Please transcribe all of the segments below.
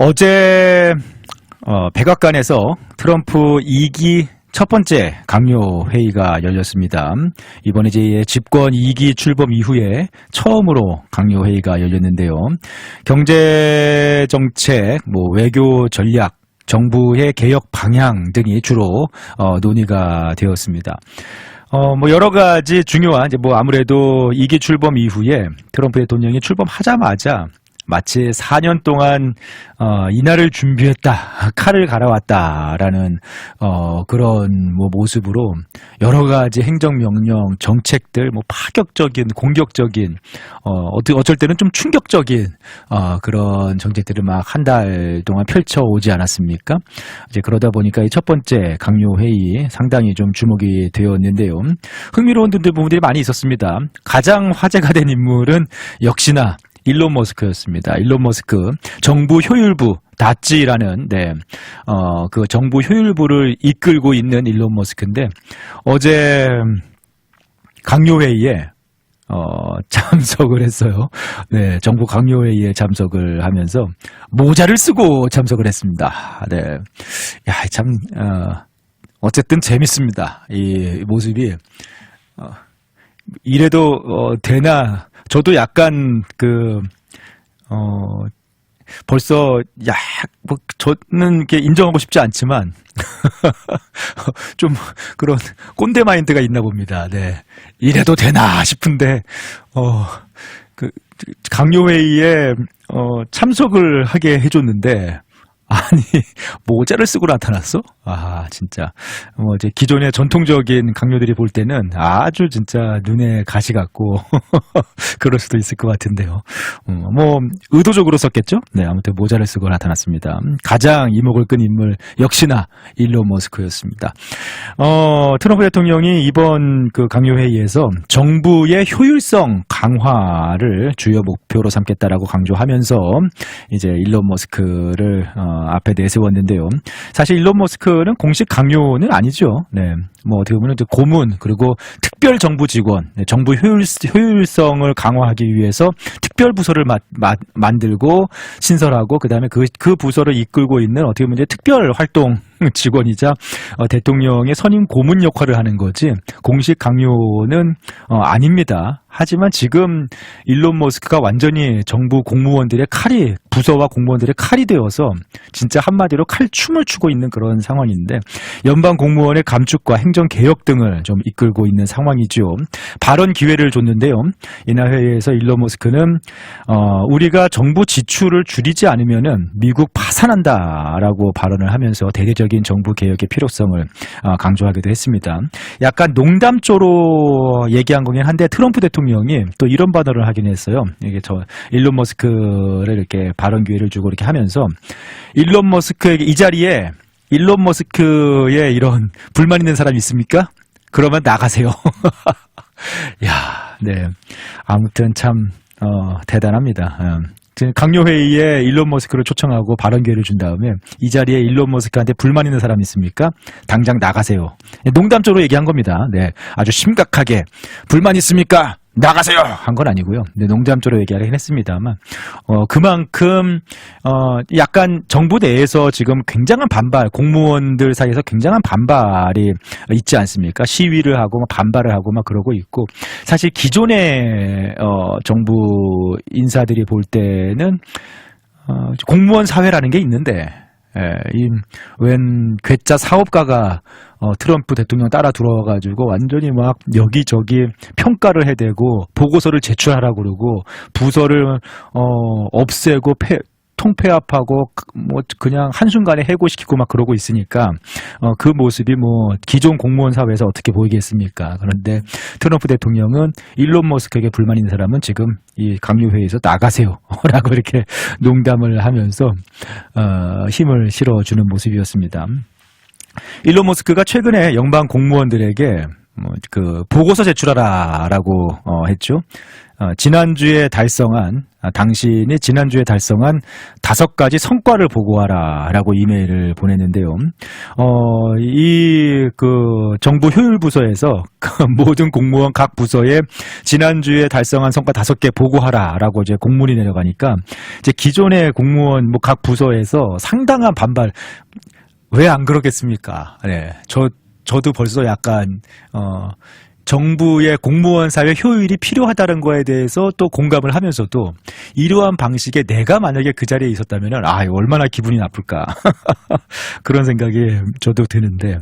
어제 백악관에서 트럼프 2기 첫 번째 강요 회의가 열렸습니다. 이번에 이제 집권 2기 출범 이후에 처음으로 강요 회의가 열렸는데요. 경제 정책, 외교 전략, 정부의 개혁 방향 등이 주로 논의가 되었습니다. 여러 가지 중요한 아무래도 2기 출범 이후에 트럼프 대통령이 출범하자마자 마치 4년 동안 이날을 준비했다, 칼을 갈아왔다라는 그런 모습으로 여러 가지 행정명령, 정책들, 파격적인, 공격적인, 어쩔 때는 좀 충격적인 그런 정책들을 막 한 달 동안 펼쳐오지 않았습니까? 이제 그러다 보니까 이 첫 번째 강요 회의 상당히 좀 주목이 되었는데요. 흥미로운 부분들이 많이 있었습니다. 가장 화제가 된 인물은 역시나 일론 머스크였습니다. 일론 머스크 정부 효율부 다찌라는 그 정부 효율부를 이끌고 있는 일론 머스크인데 어제 강요회의에 참석을 했어요. 네, 정부 강요회의에 참석을 하면서 모자를 쓰고 참석을 했습니다. 네, 야, 참 어쨌든 재밌습니다. 이 모습이 이래도 되나. 저도 약간 벌써 저는 이렇게 인정하고 싶지 않지만 좀 그런 꼰대 마인드가 있나 봅니다. 네, 이래도 되나 싶은데 강요회의에 참석을 하게 해줬는데. 아니, 모자를 쓰고 나타났어? 아, 진짜. 이제 기존의 전통적인 강요들이 볼 때는 아주 진짜 눈에 가시 같고, 그럴 수도 있을 것 같은데요. 의도적으로 썼겠죠? 네, 아무튼 모자를 쓰고 나타났습니다. 가장 이목을 끈 인물, 역시나 일론 머스크였습니다. 트럼프 대통령이 이번 그 강요회의에서 정부의 효율성 강화를 주요 목표로 삼겠다라고 강조하면서, 이제 일론 머스크를, 앞에 내세웠는데요. 사실 일론 머스크는 공식 강요는 아니죠. 네. 어떻게 보면 고문, 그리고 특별 정부 직원, 정부 효율성을 강화하기 위해서 특별 부서를 만들고 신설하고, 그 다음에 그 부서를 이끌고 있는 어떻게 보면 특별 활동 직원이자 대통령의 선임 고문 역할을 하는 거지, 공식 강요는 아닙니다. 하지만 지금 일론 머스크가 완전히 정부 공무원들의 칼이, 부서와 공무원들의 칼이 되어서 진짜 한마디로 칼춤을 추고 있는 그런 상황인데, 연방 공무원의 감축과 행정 개혁 등을 좀 이끌고 있는 상황이죠. 발언 기회를 줬는데요. 이날 회의에서 일론 머스크는 우리가 정부 지출을 줄이지 않으면은 미국 파산한다라고 발언을 하면서 대대적인 정부 개혁의 필요성을 강조하기도 했습니다. 약간 농담조로 얘기한 거긴 한데 트럼프 대통령이 또 이런 발언을 하긴 했어요. 이게 일론 머스크를 이렇게 발언 기회를 주고 이렇게 하면서, 일론 머스크에게 이 자리에 일론 머스크의 이런 불만 있는 사람이 있습니까? 그러면 나가세요. 야, 네. 아무튼 참 대단합니다. 강요회의에 일론 머스크를 초청하고 발언 기회를 준 다음에 이 자리에 일론 머스크한테 불만 있는 사람이 있습니까? 당장 나가세요. 농담적으로 얘기한 겁니다. 네, 아주 심각하게 불만 있습니까? 나가세요! 한 건 아니고요. 네, 농담조로 얘기하긴 했습니다만, 그만큼, 약간 정부 내에서 지금 굉장한 반발, 공무원들 사이에서 굉장한 반발이 있지 않습니까? 시위를 하고, 반발을 하고 막 그러고 있고, 사실 기존의, 정부 인사들이 볼 때는, 공무원 사회라는 게 있는데, 웬 괴짜 사업가가 트럼프 대통령 따라 들어와가지고 완전히 막 여기저기 평가를 해대고 보고서를 제출하라고 그러고 부서를 없애고 통폐합하고 그냥 한순간에 해고시키고 막 그러고 있으니까 그 모습이 기존 공무원 사회에서 어떻게 보이겠습니까? 그런데 트럼프 대통령은 일론 머스크에게 불만 있는 사람은 지금 이 강요회의에서 나가세요 라고 이렇게 농담을 하면서 힘을 실어주는 모습이었습니다. 일론 머스크가 최근에 연방 공무원들에게 그 보고서 제출하라라고 했죠. 당신이 지난주에 달성한 5가지 성과를 보고하라라고 이메일을 보냈는데요. 정부 효율부서에서 모든 공무원 각 부서에 지난주에 달성한 성과 5개 보고하라라고 이제 공문이 내려가니까 이제 기존의 공무원 각 부서에서 상당한 반발. 왜 안 그러겠습니까? 네, 저도 벌써 약간 정부의 공무원 사회 효율이 필요하다는 거에 대해서 또 공감을 하면서도 이러한 방식에 내가 만약에 그 자리에 있었다면 얼마나 기분이 나쁠까 그런 생각이 저도 드는데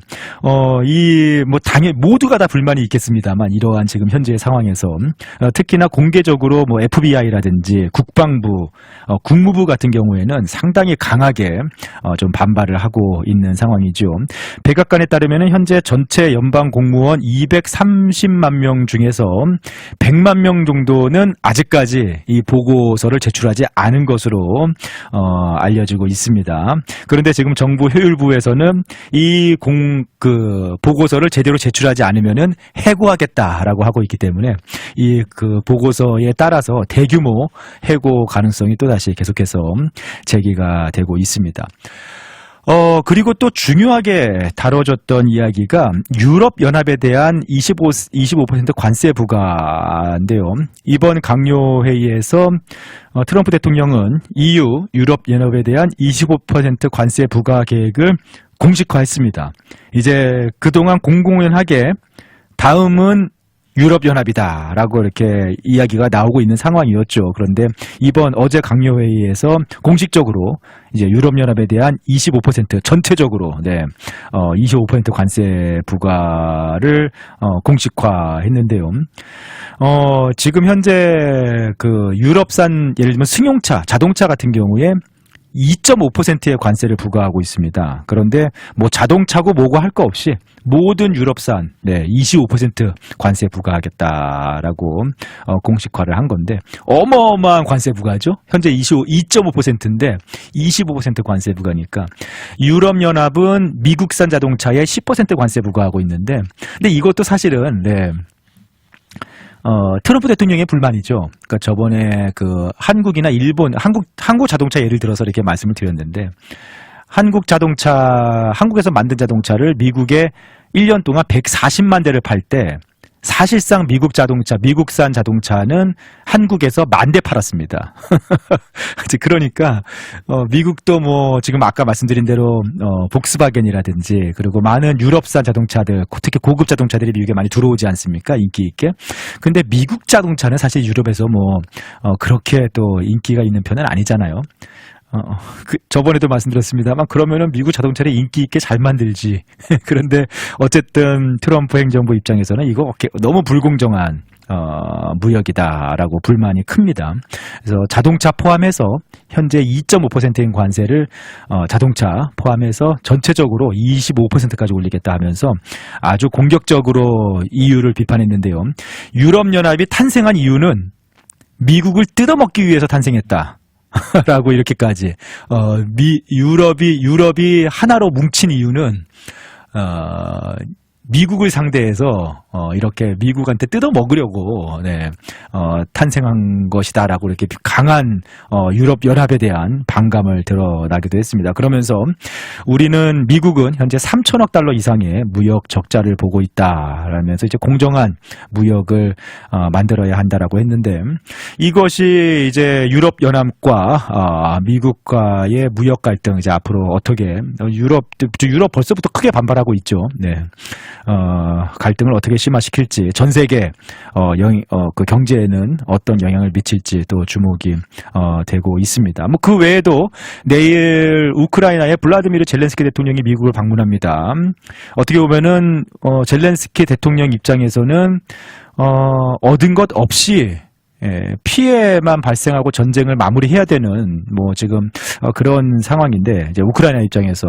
당연히 모두가 다 불만이 있겠습니다만 이러한 지금 현재의 상황에서 특히나 공개적으로 FBI라든지 국방부, 국무부 같은 경우에는 상당히 강하게 좀 반발을 하고 있는 상황이죠. 백악관에 따르면 현재 전체 연방 공무원 230만 명 중에서 100만 명 정도는 아직까지 이 보고서를 제출하지 않은 것으로 알려지고 있습니다. 그런데 지금 정부 효율부에서는 이 보고서를 제대로 제출하지 않으면은 해고하겠다라고 하고 있기 때문에 이 보고서에 따라서 대규모 해고 가능성이 또다시 계속해서 제기가 되고 있습니다. 그리고 또 중요하게 다뤄졌던 이야기가 유럽연합에 대한 25% 관세 부과인데요. 이번 강요회의에서 트럼프 대통령은 유럽연합에 대한 25% 관세 부과 계획을 공식화했습니다. 이제 그동안 공공연하게 다음은 유럽연합이다라고 이렇게 이야기가 나오고 있는 상황이었죠. 그런데 어제 강요회의에서 공식적으로 이제 유럽연합에 대한 25% 전체적으로 25% 관세 부과를 공식화했는데요. 지금 현재 유럽산 예를 들면 승용차, 자동차 같은 경우에 2.5%의 관세를 부과하고 있습니다. 그런데 자동차고 뭐고 할 거 없이 모든 유럽산 25% 관세 부과하겠다라고 공식화를 한 건데 어마어마한 관세 부과죠. 현재 2.5%인데 25% 관세 부과니까 유럽연합은 미국산 자동차에 10% 관세 부과하고 있는데 근데 이것도 사실은 트럼프 대통령의 불만이죠. 그러니까 저번에 한국이나 일본, 한국 자동차 예를 들어서 이렇게 말씀을 드렸는데, 한국에서 만든 자동차를 미국에 1년 동안 140만 대를 팔 때, 사실상 미국산 자동차는 한국에서 10,000대 팔았습니다. 그러니까, 미국도 지금 아까 말씀드린 대로, 복스바겐이라든지, 그리고 많은 유럽산 자동차들, 특히 고급 자동차들이 미국에 많이 들어오지 않습니까? 인기 있게. 근데 미국 자동차는 사실 유럽에서 그렇게 또 인기가 있는 편은 아니잖아요. 저번에도 말씀드렸습니다만 그러면은 미국 자동차를 인기 있게 잘 만들지. 그런데 어쨌든 트럼프 행정부 입장에서는 이거 너무 불공정한 무역이다라고 불만이 큽니다. 그래서 자동차 포함해서 현재 2.5%인 관세를 자동차 포함해서 전체적으로 25%까지 올리겠다 하면서 아주 공격적으로 EU를 비판했는데요. 유럽연합이 탄생한 이유는 미국을 뜯어먹기 위해서 탄생했다. 라고 이렇게까지 유럽이 하나로 뭉친 이유는 미국을 상대해서 이렇게 미국한테 뜯어먹으려고 탄생한 것이다라고 이렇게 강한 유럽 연합에 대한 반감을 드러나기도 했습니다. 그러면서 미국은 현재 3천억 달러 이상의 무역 적자를 보고 있다라면서 이제 공정한 무역을 만들어야 한다라고 했는데 이것이 이제 유럽 연합과 미국과의 무역 갈등 이제 앞으로 어떻게 유럽 벌써부터 크게 반발하고 있죠. 갈등을 어떻게 심화시킬지 전 세계 그 경제에는 어떤 영향을 미칠지 또 주목이 되고 있습니다. 그 외에도 내일 우크라이나의 블라디미르 젤렌스키 대통령이 미국을 방문합니다. 어떻게 보면은 젤렌스키 대통령 입장에서는 얻은 것 없이 피해만 발생하고 전쟁을 마무리해야 되는 지금 그런 상황인데 이제 우크라이나 입장에서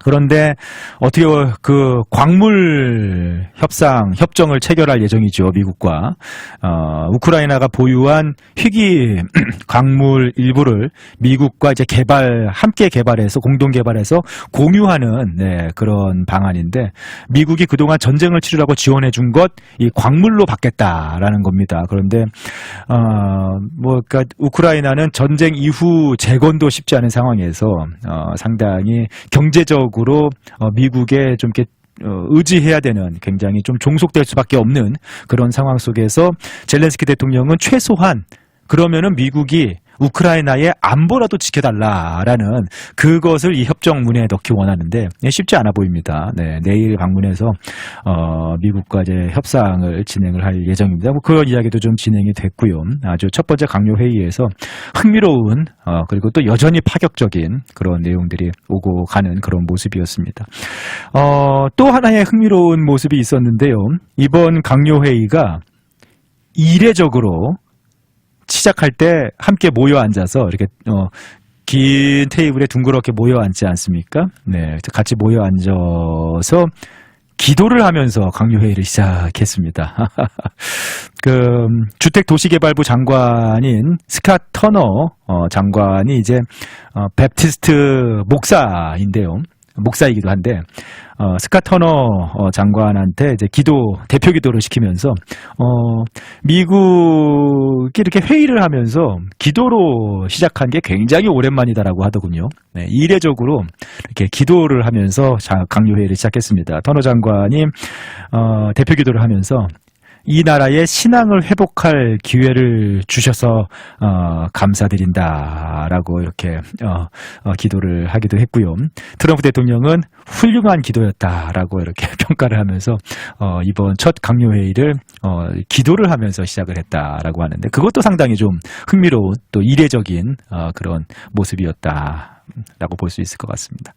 그런데 어떻게 그 광물 협정을 체결할 예정이죠, 미국과. 우크라이나가 보유한 희귀 광물 일부를 미국과 이제 함께 개발해서 공동 개발해서 공유하는 그런 방안인데, 미국이 그동안 전쟁을 치르라고 지원해 준 것 이 광물로 받겠다라는 겁니다. 그런데 그러니까 우크라이나는 전쟁 이후 재건도 쉽지 않은 상황에서 상당히 경제적으로 미국에 좀 이렇게 의지해야 되는, 굉장히 좀 종속될 수밖에 없는 그런 상황 속에서 젤렌스키 대통령은 최소한 그러면은 미국이 우크라이나의 안보라도 지켜달라라는 그것을 이 협정문에 넣기 원하는데 쉽지 않아 보입니다. 네, 내일 방문해서 미국과 이제 협상을 진행을 할 예정입니다. 뭐 그런 이야기도 좀 진행이 됐고요. 아주 첫 번째 강요 회의에서 흥미로운 그리고 또 여전히 파격적인 그런 내용들이 오고 가는 그런 모습이었습니다. 또 하나의 흥미로운 모습이 있었는데요. 이번 강요 회의가 이례적으로 시작할 때 함께 모여 앉아서 이렇게 긴 테이블에 둥그렇게 모여 앉지 않습니까? 네, 같이 모여 앉아서 기도를 하면서 강요회의를 시작했습니다. 그 주택도시개발부 장관인 스캇 터너 장관이 이제 베프티스트 목사인데요. 목사이기도 한데 스캇 터너 장관한테 이제 대표 기도를 시키면서 미국이 이렇게 회의를 하면서 기도로 시작한 게 굉장히 오랜만이다라고 하더군요. 네, 이례적으로 이렇게 기도를 하면서 강요 회의를 시작했습니다. 터너 장관이 대표 기도를 하면서 이 나라의 신앙을 회복할 기회를 주셔서 감사드린다라고 이렇게 기도를 하기도 했고요. 트럼프 대통령은 훌륭한 기도였다라고 이렇게 평가를 하면서 이번 첫 강요회의를 기도를 하면서 시작을 했다라고 하는데, 그것도 상당히 좀 흥미로운 또 이례적인 그런 모습이었다라고 볼 수 있을 것 같습니다.